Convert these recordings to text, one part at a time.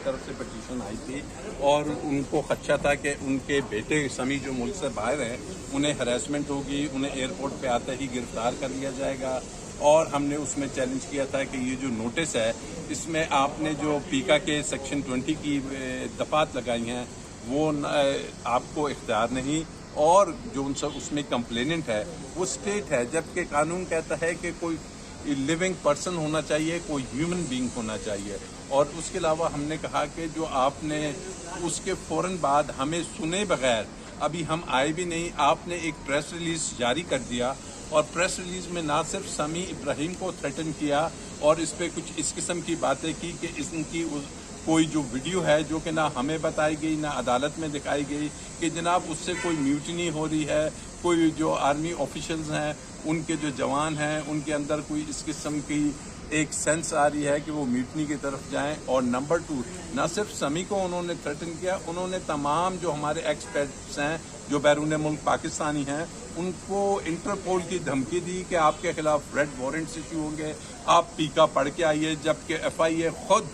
طرف سے پٹیشن آئی تھی اور ان کو خدشہ تھا کہ ان کے بیٹے سمی جو ملک سے باہر ہیں انہیں ہراسمنٹ ہوگی، انہیں ایئرپورٹ پہ آتے ہی گرفتار کر لیا جائے گا، اور ہم نے اس میں چیلنج کیا تھا کہ یہ جو نوٹس ہے اس میں آپ نے جو پیکا کے سیکشن 20 کی دفعات لگائی ہیں وہ آپ کو اختیار نہیں، اور جو اس میں کمپلیننٹ ہے وہ اسٹیٹ ہے، جبکہ قانون کہتا ہے کہ کوئی لیونگ پرسن ہونا چاہیے، کوئی ہیومن بینگ ہونا چاہیے۔ اور اس کے علاوہ ہم نے کہا کہ جو آپ نے اس کے فوراً بعد ہمیں سنے بغیر، ابھی ہم آئے بھی نہیں، آپ نے ایک پریس ریلیز جاری کر دیا، اور پریس ریلیز میں نہ صرف سمیع ابراہیم کو تھریٹن کیا اور اس پہ کچھ اس قسم کی باتیں کی کہ ان کی کوئی جو ویڈیو ہے جو کہ نہ ہمیں بتائی گئی نہ عدالت میں دکھائی گئی کہ جناب اس سے کوئی میوٹنی ہو رہی ہے، کوئی جو آرمی آفیشلز ہیں ان کے جو جوان ہیں ان کے اندر کوئی اس قسم کی ایک سینس آ رہی ہے کہ وہ میوٹنی کی طرف جائیں۔ اور نمبر 2، نہ صرف سمیع کو انہوں نے تھریٹن کیا، انہوں نے تمام جو ہمارے ایکسپرٹس ہیں جو بیرون ملک پاکستانی ہیں ان کو انٹرپول کی دھمکی دی کہ آپ کے خلاف ریڈ وارنٹس ایشو ہوں گے، آپ پیکا پڑھ کے آئیے، جبکہ ایف آئی اے خود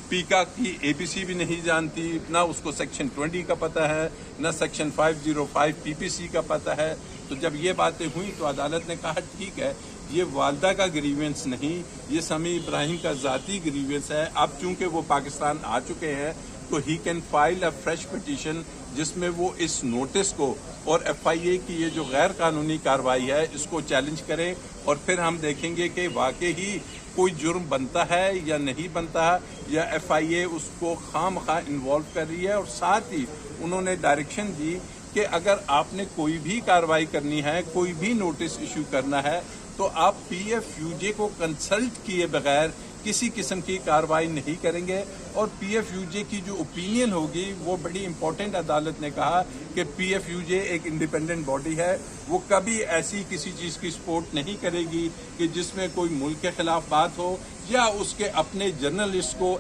پیکا کی اے بی سی بھی نہیں جانتی، نہ اس کو سیکشن 20 کا پتہ ہے، نہ سیکشن 505 پی پی سی کا پتہ ہے۔ تو جب یہ باتیں ہوئیں تو عدالت نے کہا ٹھیک ہے یہ والدہ کا گریوینس نہیں، یہ سمیع ابراہیم کا ذاتی گریوینس ہے، اب چونکہ وہ پاکستان آ چکے ہیں تو he can file a fresh petition جس میں وہ اس نوٹس کو اور ایف آئی اے کی یہ جو غیر قانونی کارروائی ہے اس کو چیلنج کریں، اور پھر ہم دیکھیں گے کہ واقعی کوئی جرم بنتا ہے یا نہیں بنتا، یا ایف آئی اے اس کو خواہ مخواہ انوالو کر رہی ہے۔ اور ساتھ ہی انہوں نے ڈائریکشن دی کہ اگر آپ نے کوئی بھی کارروائی کرنی ہے، کوئی بھی نوٹس ایشو کرنا ہے تو آپ پی ایف یو جے کو کنسلٹ کیے بغیر کسی قسم کی کارروائی نہیں کریں گے، اور پی ایف یو جے کی جو اوپینین ہوگی وہ بڑی امپورٹنٹ، عدالت نے کہا کہ پی ایف یو جے ایک انڈیپینڈنٹ باڈی ہے، وہ کبھی ایسی کسی چیز کی سپورٹ نہیں کرے گی کہ جس میں کوئی ملک کے خلاف بات ہو یا اس کے اپنے جرنلسٹ کو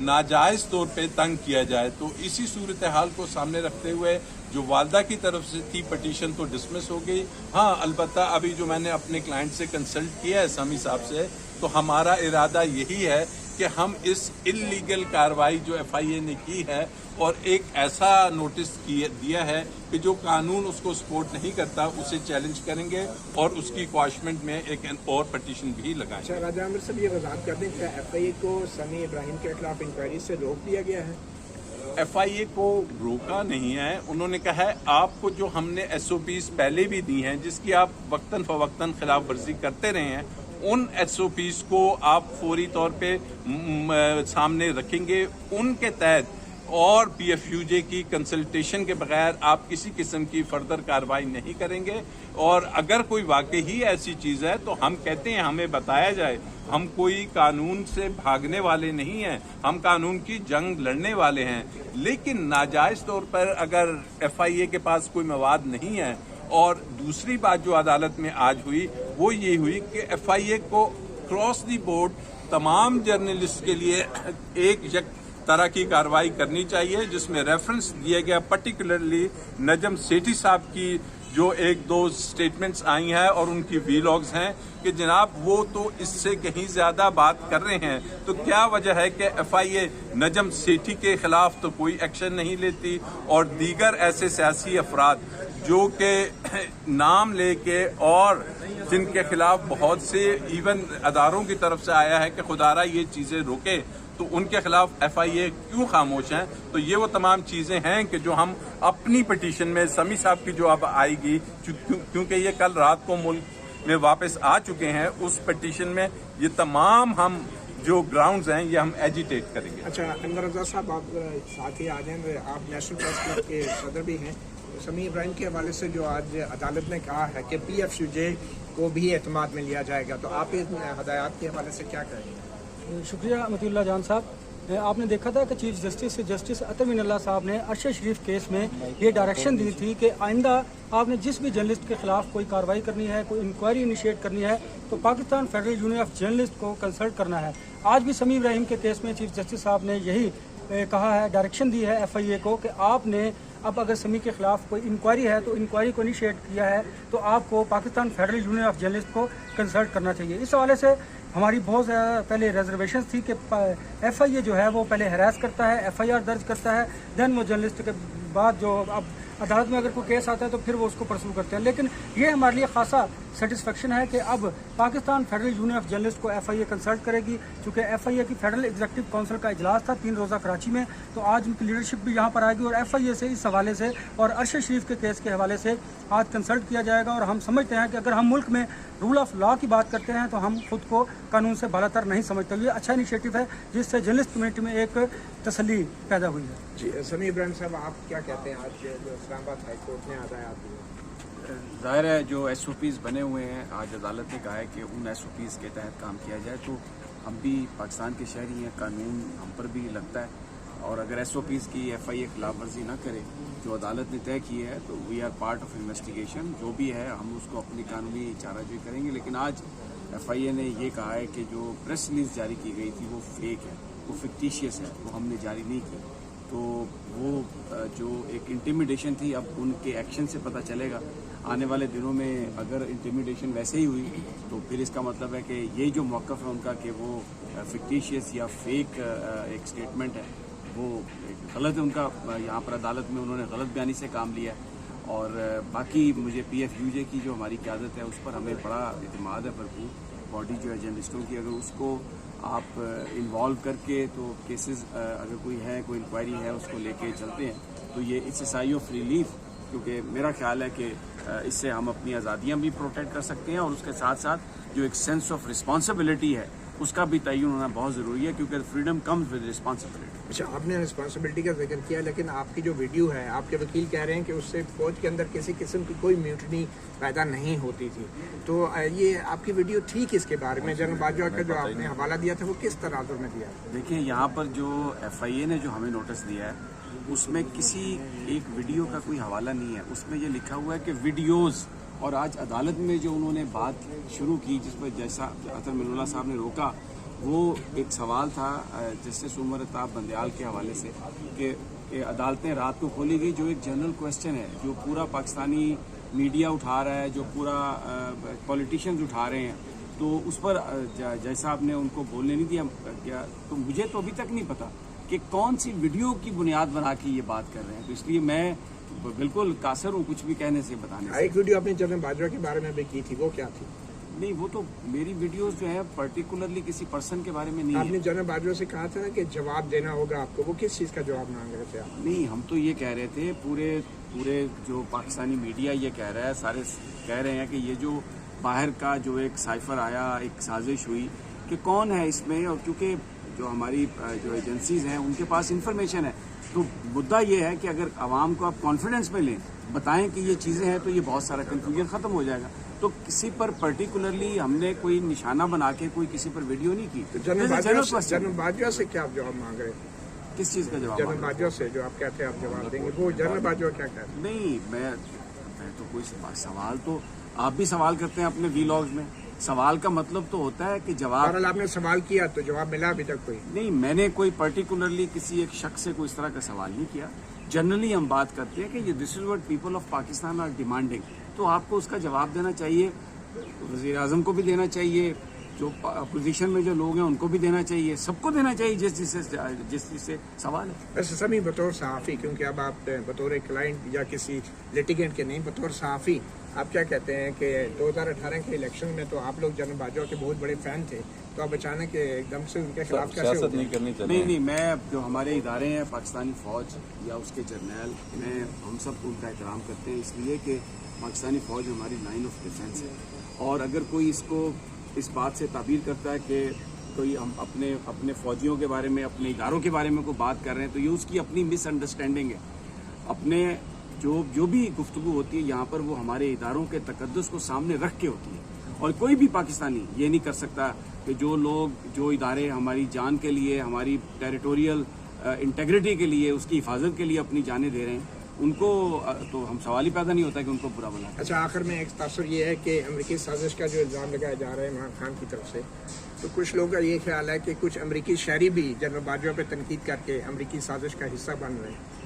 ناجائز طور پہ تنگ کیا جائے۔ تو اسی صورتحال کو سامنے رکھتے ہوئے جو والدہ کی طرف سے تھی پٹیشن تو ڈسمس ہو گئی۔ ہاں البتہ ابھی جو میں نے اپنے کلائنٹ سے کنسلٹ کیا ہے سمیع صاحب سے، تو ہمارا ارادہ یہی ہے کہ ہم اس انلیگل کارروائی جو ایف آئی اے نے کی ہے اور ایک ایسا نوٹس دیا ہے کہ جو قانون اس کو سپورٹ نہیں کرتا اسے چیلنج کریں گے اور اس کی کواشمنٹ میں ایک اور پٹیشن بھی لگائیں گے۔ اچھا راجہ عامر صاحب، یہ وضاحت کر دیں کہ ایف آئی اے کو سمیع ابراہیم کے خلاف انکوائری سے روک دیا گیا ہے؟ ایف آئی اے کو روکا نہیں ہے، انہوں نے کہا ہے آپ کو جو ہم نے ایس او پیز پہلے بھی دی ہیں جس کی آپ وقتاً فوقتاً خلاف ورزی کرتے رہے ہیں، ان ایس او پیز کو آپ فوری طور پہ سامنے رکھیں گے، ان کے تحت اور پی ایف یو جے کی کنسلٹیشن کے بغیر آپ کسی قسم کی فردر کارروائی نہیں کریں گے، اور اگر کوئی واقعی ایسی چیز ہے تو ہم کہتے ہیں ہمیں بتایا جائے، ہم کوئی قانون سے بھاگنے والے نہیں ہیں، ہم قانون کی جنگ لڑنے والے ہیں، لیکن ناجائز طور پر اگر ایف آئی اے کے پاس کوئی مواد نہیں ہے۔ اور دوسری بات جو عدالت میں آج ہوئی وہ یہ ہوئی کہ ایف آئی اے کو کراس دی بورڈ تمام جرنلسٹ کے لیے ایک یک طرح کی کارروائی کرنی چاہیے، جس میں ریفرنس دیا گیا پرٹیکولرلی نجم سیٹھی صاحب کی جو ایک دو سٹیٹمنٹس آئی ہیں اور ان کی ویلاگز ہیں کہ جناب وہ تو اس سے کہیں زیادہ بات کر رہے ہیں، تو کیا وجہ ہے کہ ایف آئی اے نجم سیٹھی کے خلاف تو کوئی ایکشن نہیں لیتی، اور دیگر ایسے سیاسی افراد جو کہ نام لے کے اور جن کے خلاف بہت سے ایون اداروں کی طرف سے آیا ہے کہ خدارہ یہ چیزیں روکے، تو ان کے خلاف ایف آئی اے کیوں خاموش ہیں؟ تو یہ وہ تمام چیزیں ہیں کہ جو ہم اپنی پٹیشن میں سمیع صاحب کی جو اب آئے گی، کیونکہ یہ کل رات کو ملک میں واپس آ چکے ہیں، اس پٹیشن میں یہ تمام ہم جو گراؤنڈز ہیں یہ ہم ایجیٹیٹ کریں گے۔ اچھا انور رضا صاحب، آپ ساتھ ہی آ جائیں، آپ نیشنل پریس کلب کے صدر بھی ہیں۔ سمیع ابراہیم کے حوالے سے جو آج عدالت نے کہا ہے کہ پی ایف یو جے کو بھی اعتماد میں لیا جائے گا، تو آپ اس ہدایات کے حوالے سے کیا کہیں گے؟ شکریہ مطیع اللہ جان صاحب۔ آپ نے دیکھا تھا کہ چیف جسٹس عطر مین اللہ صاحب نے ارشد شریف کیس میں یہ ڈائریکشن دی تھی کہ آئندہ آپ نے جس بھی جرنلسٹ کے خلاف کوئی کارروائی کرنی ہے، کوئی انکوائری انیشیٹ کرنی ہے، تو Pakistan federal union of journalist کو کنسلٹ کرنا ہے۔ آج بھی سمیع ابراہیم کے کیس میں چیف جسٹس صاحب نے یہی کہا ہے، ڈائریکشن دی ہے ایف آئی اے کو کہ آپ نے اب اگر سمیع کے خلاف کوئی انکوائری ہے تو انکوائری کو انیشیٹ کیا ہے تو آپ کو Pakistan federal union of journalist کو کنسلٹ کرنا چاہیے۔ اس حوالے سے ہماری بہت زیادہ پہلے ریزرویشنز تھی کہ ایف آئی اے جو ہے وہ پہلے ہراس کرتا ہے، ایف آئی آر درج کرتا ہے، دین وہ جرنلسٹ کے بعد جو اب عدالت میں اگر کوئی کیس آتا ہے تو پھر وہ اس کو پرسو کرتے ہیں. لیکن یہ ہمارے لیے خاصا سیٹسفیکشن ہے کہ اب Pakistan federal union of journalist کو ایف آئی اے کنسلٹ کرے گی، چونکہ ایف آئی اے کی فیڈرل ایگزیکٹو کونسل کا اجلاس تھا 3 روزہ کراچی میں، تو آج ان کی لیڈرشپ بھی یہاں پر آئے گی اور ایف آئی اے سے اس حوالے سے اور ارشد شریف کے کیس کے حوالے سے آج کنسلٹ کیا جائے گا. اور ہم سمجھتے ہیں کہ اگر ہم ملک میں رول آف لا کی بات کرتے ہیں تو ہم خود کو قانون سے بالا تر نہیں سمجھتے. یہ اچھا انیشیٹو ہے جس سے جرنلسٹ کمیونٹی میں ایک تسلی پیدا ہوئی ہے. جی سمیع ابراہیم صاحب، آپ کیا کہتے ہیں آج جو اسلام آباد ہائی کورٹ نے ہدایات دی؟ ظاہر ہے جو ایس او پیز بنے ہوئے ہیں، آج عدالت نے کہا ہے کہ ان ایس او پیز کے تحت کام کیا جائے، تو ہم بھی پاکستان کے شہری ہیں، قانون ہم پر بھی لگتا ہے، اور اگر ایس او پیز کی ایف آئی اے خلاف ورزی نہ کرے جو عدالت نے طے کی ہے تو we are part of investigation, جو بھی ہے ہم اس کو اپنی قانونی چارہ جوئی کریں گے. لیکن آج ایف آئی اے نے یہ کہا ہے کہ جو پریس ریلیز جاری کی گئی تھی وہ فیک ہے، وہ فکٹیشیس ہے، وہ ہم نے جاری نہیں کی. تو وہ جو ایک انٹیمیڈیشن تھی اب ان کے ایکشن سے پتہ چلے گا. آنے والے دنوں میں اگر انٹیمیڈیشن ویسے ہی ہوئی تو پھر اس کا مطلب ہے کہ یہ جو موقف ہے ان کا کہ وہ فکٹیشیس یا فیک ایک سٹیٹمنٹ ہے وہ غلط ہے ان کا. یہاں پر عدالت میں انہوں نے غلط بیانی سے کام لیا ہے. اور باقی مجھے پی ایف یو جے کی جو ہماری قیادت ہے اس پر ہمیں بڑا اعتماد ہے بھرپور. باڈی جو ہے جرنلسٹوں کی، اگر اس کو آپ انوالو کر کے تو کیسز اگر کوئی ہے، کوئی انکوائری ہے، اس کو لے کے چلتے ہیں تو یہ it's a sigh of relief. کیونکہ میرا خیال ہے کہ اس سے ہم اپنی آزادیاں بھی پروٹیکٹ کر سکتے ہیں اور اس کے ساتھ ساتھ جو ایک سینس آف رسپانسبلٹی ہے اس کا بھی تعین ہونا بہت ضروری ہے، کیونکہ فریڈم کمز ود رسپانسبلٹی. اچھا، آپ نے رسپانسبلٹی کا ذکر کیا، لیکن آپ کی جو ویڈیو ہے، آپ کے وکیل کہہ رہے ہیں کہ اس سے فوج کے اندر کسی قسم کی کوئی میوٹنی پیدا نہیں ہوتی تھی. تو یہ آپ کی ویڈیو تھی کس کے بارے میں؟ جنرل باجوہ کا جو آپ نے حوالہ دیا تھا وہ کس تناظر میں دیا؟ دیکھیں، یہاں پر جو ایف آئی اے نے جو ہمیں نوٹس دیا ہے اس میں کسی ایک ویڈیو کا کوئی حوالہ نہیں ہے. اس میں یہ لکھا ہوا ہے کہ ویڈیوز، اور آج عدالت میں جو انہوں نے بات شروع کی جس پر جیسا اطہر من اللہ صاحب نے روکا، وہ ایک سوال تھا جسٹس عمر الطاف بندیال کے حوالے سے کہ عدالتیں رات کو کھولی گئی، جو ایک جنرل کویسچن ہے جو پورا پاکستانی میڈیا اٹھا رہا ہے، جو پورا پولیٹیشینز اٹھا رہے ہیں، تو اس پر جیسا آپ نے ان کو بولنے نہیں دیا کیا، تو مجھے تو ابھی تک نہیں پتا کہ کون سی ویڈیو کی بنیاد بنا کے یہ بات کر رہے ہیں. تو اس لیے میں بالکل قاصر ہوں کچھ بھی کہنے سے، بتانے سے. ایک ویڈیو آپ نے جنرل باجوہ کے بارے میں بھی کی تھی، وہ کیا تھی؟ نہیں، وہ تو میری ویڈیوز جو ہے پرٹیکولرلی کسی پرسن کے بارے میں نہیں آپ نے ہے. جنرل باجوہ سے کہا تھا نا کہ جواب دینا ہوگا آپ کو، وہ کس چیز کا جواب مانگ رہے تھے آپ؟ نہیں، ہم تو یہ کہہ رہے تھے، پورے جو پاکستانی میڈیا یہ کہہ رہا ہے، سارے کہہ رہے ہیں کہ یہ جو باہر کا جو ایک سائفر آیا، ایک سازش ہوئی کہ کون ہے اس میں، اور کیونکہ جو ہماری جو ایجنسیز ہیں ان کے پاس انفارمیشن ہے، تو مدعا یہ ہے کہ اگر عوام کو آپ کانفیڈنس میں لیں، بتائیں کہ یہ چیزیں ہیں، تو یہ بہت سارا کنفیوژن ختم ہو جائے گا. تو کسی پر پرٹیکولرلی ہم نے کوئی نشانہ بنا کے کوئی کسی پر ویڈیو نہیں کی. جنرل باجوہ سے کیا آپ جواب مانگ رہے تھے؟ کس چیز کا جواب؟ جنرل باجوہ سے جو آپ کہتے ہیں آپ جواب دیں گے، وہ جنرل باجوہ کیا کہتے ہیں؟ نہیں، میں تو کوئی سوال، تو آپ بھی سوال کرتے ہیں اپنے وی لاگز میں، سوال کا مطلب تو ہوتا ہے کہ جواب. بہرحال آپ نے سوال کیا تو جواب ملا ابھی تک کوئی؟ نہیں، میں نے کوئی پرٹیکولرلی کسی ایک شخص سے کوئی اس طرح کا سوال نہیں کیا. جنرلی ہم بات کرتے ہیں کہ یہ this is what people of Pakistan are demanding, تو آپ کو اس کا جواب دینا چاہیے، وزیر اعظم کو بھی دینا چاہیے، جو اپوزیشن میں جو لوگ ہیں ان کو بھی دینا چاہیے، سب کو دینا چاہیے جس چیز سے سوال ہے. ویسے سمیع، بطور صحافی، کیونکہ اب آپ بطور کلائنٹ یا کسی لیٹیگنٹ کے نہیں، بطور صحافی آپ کیا کہتے ہیں کہ 2018 کے الیکشن میں تو آپ لوگ جنرل باجوہ کے بہت بڑے فین تھے، تو اب اچانک ایک دم سے ان کے خلاف کیسے ہو گئے؟ نہیں، میں جو ہمارے ادارے ہیں پاکستانی فوج یا اس کے جرنیل، ہم سب ان کا احترام کرتے ہیں، اس لیے کہ پاکستانی فوج ہماری لائن آف ڈیفینس ہے. اور اگر کوئی اس کو اس بات سے تعبیر کرتا ہے کہ کوئی ہم اپنے فوجیوں کے بارے میں، اپنے اداروں کے بارے میں کوئی بات کر رہے ہیں، تو یہ اس کی اپنی مس انڈرسٹینڈنگ ہے. اپنے جو بھی گفتگو ہوتی ہے یہاں پر وہ ہمارے اداروں کے تقدس کو سامنے رکھ کے ہوتی ہے، اور کوئی بھی پاکستانی یہ نہیں کر سکتا کہ جو لوگ، جو ادارے ہماری جان کے لیے، ہماری ٹیریٹوریل انٹیگریٹی کے لیے، اس کی حفاظت کے لیے اپنی جانیں دے رہے ہیں، ان کو تو ہم سوال ہی پیدا نہیں ہوتا کہ ان کو برا بنا. اچھا، آخر میں ایک تاثر یہ ہے کہ امریکی سازش کا جو الزام لگایا جا رہا ہے عمران خان کی طرف سے، تو کچھ لوگوں کا یہ خیال ہے کہ کچھ امریکی شہری بھی جنرل باجوہ پہ تنقید کر کے امریکی سازش کا حصہ بن رہے ہیں.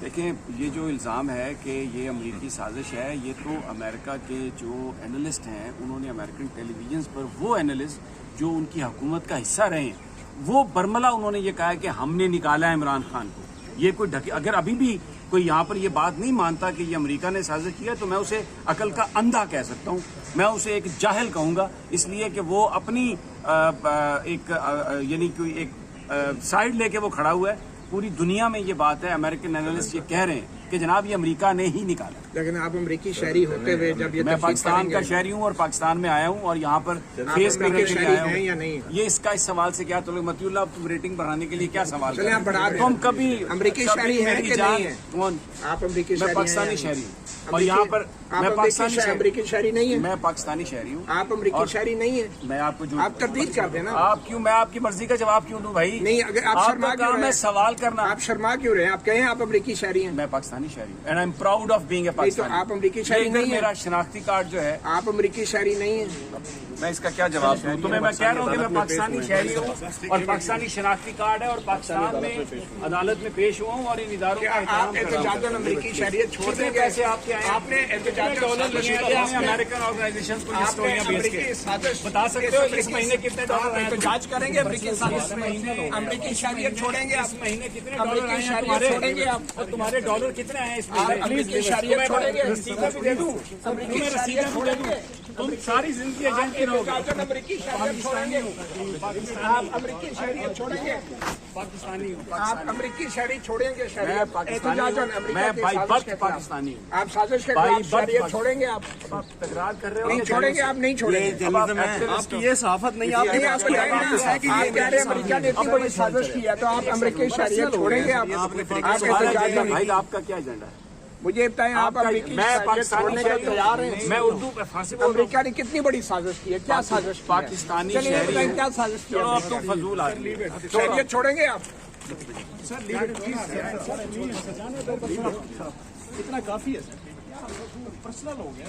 دیکھیں، یہ جو الزام ہے کہ یہ امریکی سازش ہے، یہ تو امریکہ کے جو اینالسٹ ہیں انہوں نے امریکن ٹیلی ویژنز پر، وہ اینالسٹ جو ان کی حکومت کا حصہ رہے ہیں وہ برملا انہوں نے یہ کہا ہے کہ ہم نے نکالا ہے عمران خان کو. یہ کوئی اگر ابھی بھی کوئی یہاں پر یہ بات نہیں مانتا کہ یہ امریکہ نے سازش کیا تو میں اسے عقل کا اندھا کہہ سکتا ہوں, میں اسے ایک جاہل کہوں گا, اس لیے کہ وہ اپنی ایک یعنی کوئی ایک سائڈ لے کے وہ کھڑا ہوا ہے. پوری دنیا میں یہ بات ہے, امریکن اینالسٹ یہ کہہ رہے ہیں کہ جناب یہ امریکہ نے ہی نکالا. لیکن آپ امریکی شہری ہوتے ہوئے جب یہ میں پاکستان کا شہری ہوں اور پاکستان میں آیا ہوں اور یہاں پر فیس کرنے کے لیے آیا یا ہوں. نہیں یہ اس کا اس سوال سے کیا تعلق؟ مطیع اللہ, تم ریٹنگ بڑھانے کے لیے کیا سوال چلیں آپ بڑھا دیں. تم کبھی امریکی شہری ہیں کہ نہیں ہیں؟ کون؟ آپ امریکی میں شہری پاکستانی شہری ہوں اور یہاں پر میں پاکستانی امریکی شہری نہیں ہیں. میں پاکستانی شہری ہوں. آپ امریکی شہری نہیں ہیں. میں آپ کو جو آپ تردید کر دیں نا. آپ کیوں, میں آپ کی مرضی کا جواب کیوں دوں بھائی؟ نہیں, اگر آپ شرما کا کیوں کام رہے ہے ہیں؟ سوال کرنا. آپ شرما کیوں رہے ہیں؟ آپ کہیں آپ امریکی شہری ہیں. میں پاکستانی شہری ہوں and I am proud of being a تو پاکستانی. آپ امریکی شہری نہیں ہیں. میرا شناختی کارڈ جو ہے, آپ امریکی شہری نہیں ہیں. میں اس کا کیا جواب دوں تمہیں؟ میں کہہ رہا ہوں کہ میں پاکستانی شہری ہوں اور پاکستانی شناختی کارڈ ہے اور پاکستان میں عدالت میں پیش ہوا ہوں اور ان اداروں کا آپ احترام کر رہا ہوں. احتجاجاً امریکی شہریت چھوڑ دیں گے. پیسے آپ کے آئے آپ نے احتجاجاً ڈالر لیے ہیں امریکن آرگنائزیشن کو یہ اسٹوریاں بھیج کے بتا سکتے ہو اس مہینے کتنے ڈالر آئے؟ احتجاج کریں گے امریکی سازش میں. امریکی شہریت چھوڑیں گے. اس مہینے کتنے امریکی ڈالر آئے ہیں شہریت چھوڑیں گے. تمہارے؟ اور تمہارے ڈالر کتنے آئے ہیں اس مہینے؟ امریکی شہریت چھوڑیں گے. رسیدیں بھی دے دوں, تمہیں رسیدیں بھی دے دوں. تم ساری زندگی ایجنٹ کی رہو گے. احتجاجاً امریکی شہریت چھوڑیں گے. آپ امریکی شہریت چھوڑیں گے. پاکستانی ہوں. آپ امریکی شہری چھوڑیں گے. میں شہریت پاکستانی احتجاجاً ہوں. امریکہ میں کی بائی سازش برتھ کے خلاف. پاکستانی ہوں. آپ سازش کے بائی خلاف برتھ شہریت چھوڑیں گے. آپ تکرار کر رہے ہو. نہیں چھوڑیں گے. آپ نہیں چھوڑیں گے. آپ کی یہ صحافت نہیں. آپ نہیں, آپ کہہ رہے ہیں امریکہ نے اتنی بڑی سازش کی ہے تو آپ امریکی شہریت چھوڑیں گے. آپ احتجاجاً. بھائی آپ کا کیا ایجنڈا ہے؟ مجھے بتائیں, آپ امریکی میں شہریت پاکستانی چھوڑنے کے شہری تیار ہیں؟ میں اردو پہ فارسی بول رہا ہوں. امریکہ نے کتنی بڑی سازش کی ہے. کیا سازش کی ہے؟ پاکستانی چلیے شہری بتائیں ہوں. کیا سازش کی چلو اب ہے؟ تو فضول آدمی ہے. شہریت چھوڑیں گے آپ؟ اتنا کافی ہے سر. پرسنل ہو گیا.